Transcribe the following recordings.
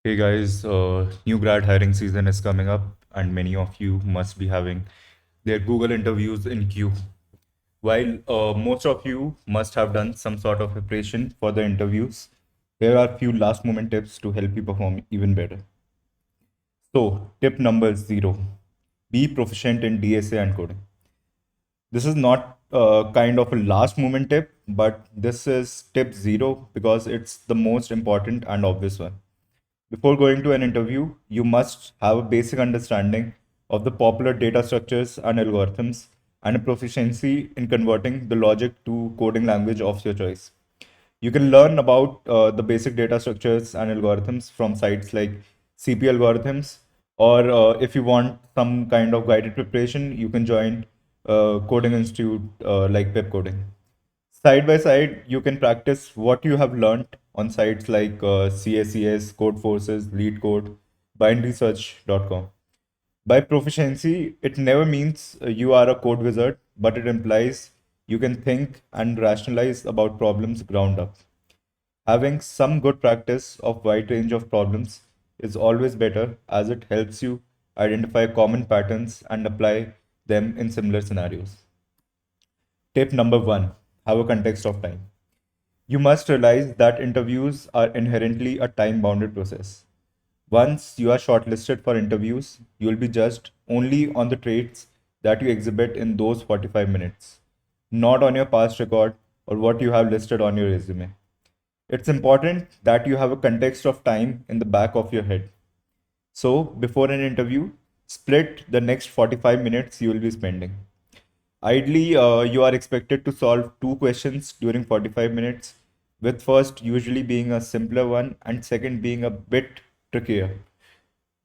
Hey guys, new grad hiring season is coming up, and many of you must be having their Google interviews in queue. While most of you must have done some sort of preparation for the interviews, here are few last moment tips to help you perform even better. So, tip number 0, be proficient in DSA and coding. This is not kind of a last moment tip, but this is tip 0 because it's the most important and obvious one. Before going to an interview, you must have a basic understanding of the popular data structures and algorithms and a proficiency in converting the logic to coding language of your choice. You can learn about the basic data structures and algorithms from sites like CP algorithms, or if you want some kind of guided preparation, you can join coding institute like pep coding. Side by side, you can practice what you have learned on sites like CACS, Codeforces, LeetCode, bindresearch.com. By proficiency, it never means you are a code wizard, but it implies you can think and rationalize about problems ground up. Having some good practice of wide range of problems is always better as it helps you identify common patterns and apply them in similar scenarios. Tip number 1, have a context of time. You must realize that interviews are inherently a time bounded process. Once you are shortlisted for interviews, you will be judged only on the traits that you exhibit in those 45 minutes, not on your past record or what you have listed on your resume. It's important that you have a context of time in the back of your head. So, before an interview, split the next 45 minutes you will be spending. Ideally, you are expected to solve two questions during 45 minutes, with first usually being a simpler one and second being a bit trickier.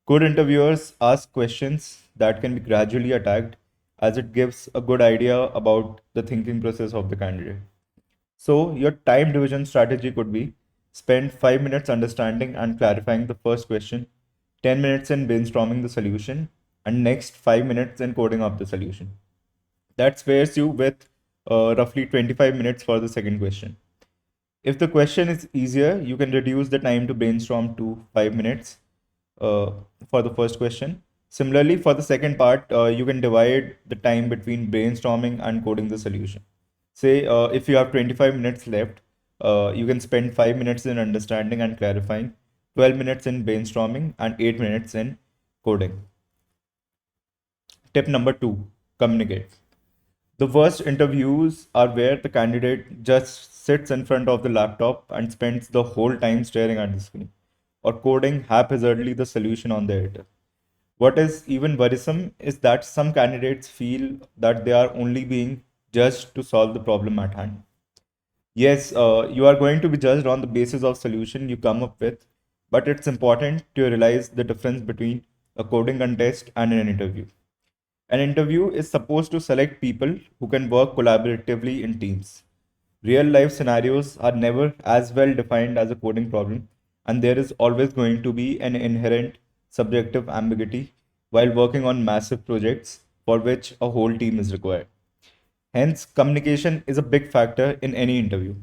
Good interviewers ask questions that can be gradually attacked as it gives a good idea about the thinking process of the candidate. So, your time division strategy could be spend 5 minutes understanding and clarifying the first question, 10 minutes in brainstorming the solution, and next 5 minutes in coding up the solution. That spares you with roughly 25 minutes for the second question. If the question is easier, you can reduce the time to brainstorm to 5 minutes uh, for the first question. Similarly, for the second part, you can divide the time between brainstorming and coding the solution. Say, if you have 25 minutes left, you can spend 5 minutes in understanding and clarifying, 12 minutes in brainstorming, and 8 minutes in coding. Tip number 2, communicate. The worst interviews are where the candidate just sits in front of the laptop and spends the whole time staring at the screen or coding haphazardly the solution on the editor. What is even worrisome is that some candidates feel that they are only being judged to solve the problem at hand. Yes, you are going to be judged on the basis of solution you come up with, but it's important to realize the difference between a coding contest and an interview. An interview is supposed to select people who can work collaboratively in teams. Real life scenarios are never as well defined as a coding problem, and there is always going to be an inherent subjective ambiguity while working on massive projects for which a whole team is required. Hence, communication is a big factor in any interview.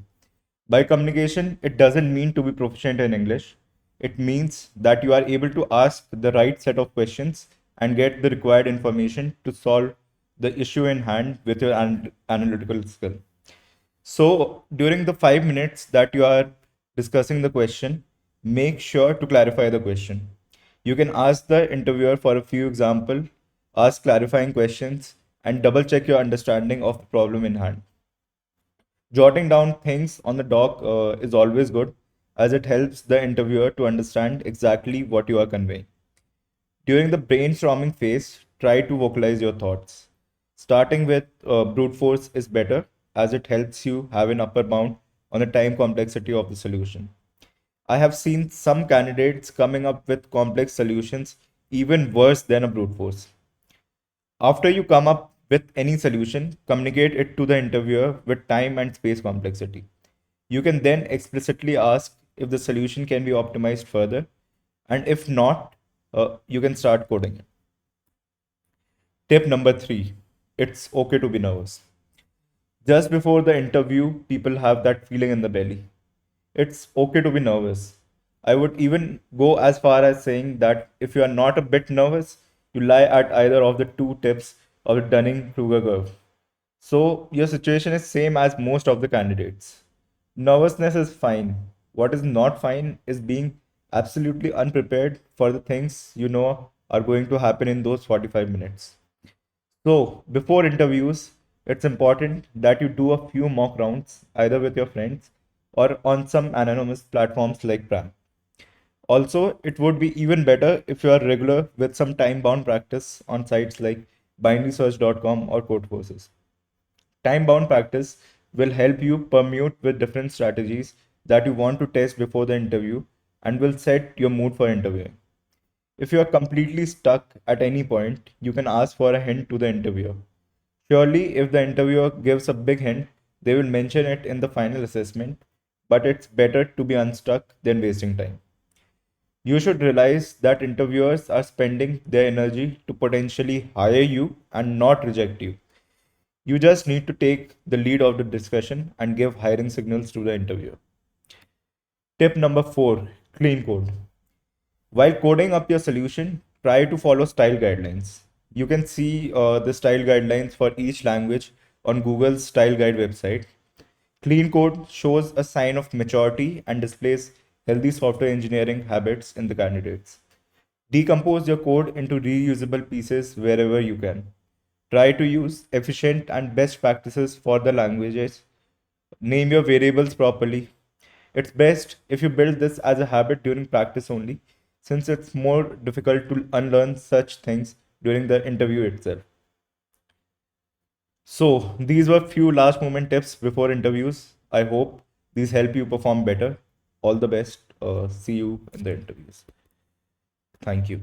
By communication, it doesn't mean to be proficient in English. It means that you are able to ask the right set of questions and get the required information to solve the issue in hand with your analytical skill. So, during the 5 minutes that you are discussing the question, make sure to clarify the question. You can ask the interviewer for a few examples, ask clarifying questions, and double check your understanding of the problem in hand. Jotting down things on the doc is always good as it helps the interviewer to understand exactly what you are conveying. During the brainstorming phase, try to vocalize your thoughts. Starting with brute force is better as it helps you have an upper bound on the time complexity of the solution. I have seen some candidates coming up with complex solutions even worse than a brute force. After you come up with any solution, communicate it to the interviewer with time and space complexity. You can then explicitly ask if the solution can be optimized further, and if not, you can start coding it. Tip number 3, it's okay to be nervous. Just before the interview, people have that feeling in the belly. It's okay to be nervous. I would even go as far as saying that if you are not a bit nervous, you lie at either of the two tips of the Dunning-Kruger curve. So your situation is same as most of the candidates. Nervousness is fine. What is not fine is being absolutely unprepared for the things you know are going to happen in those 45 minutes. So, before interviews, it's important that you do a few mock rounds either with your friends or on some anonymous platforms like Pram. Also, it would be even better if you are regular with some time bound practice on sites like bindresearch.com or Codeforces. Time bound practice will help you permute with different strategies that you want to test before the interview and will set your mood for interviewing. If you are completely stuck at any point, you can ask for a hint to the interviewer. Surely, if the interviewer gives a big hint, they will mention it in the final assessment, but it's better to be unstuck than wasting time. You should realize that interviewers are spending their energy to potentially hire you and not reject you. You just need to take the lead of the discussion and give hiring signals to the interviewer. Tip number 4, clean code. While coding up your solution, try to follow style guidelines. You can see the style guidelines for each language on Google's style guide website. Clean code shows a sign of maturity and displays healthy software engineering habits in the candidates. Decompose your code into reusable pieces wherever you can. Try to use efficient and best practices for the languages. Name your variables properly. It's best if you build this as a habit during practice only, since it's more difficult to unlearn such things during the interview itself. So, these were few last moment tips before interviews. I hope these help you perform better. All the best. See you in the interviews. Thank you.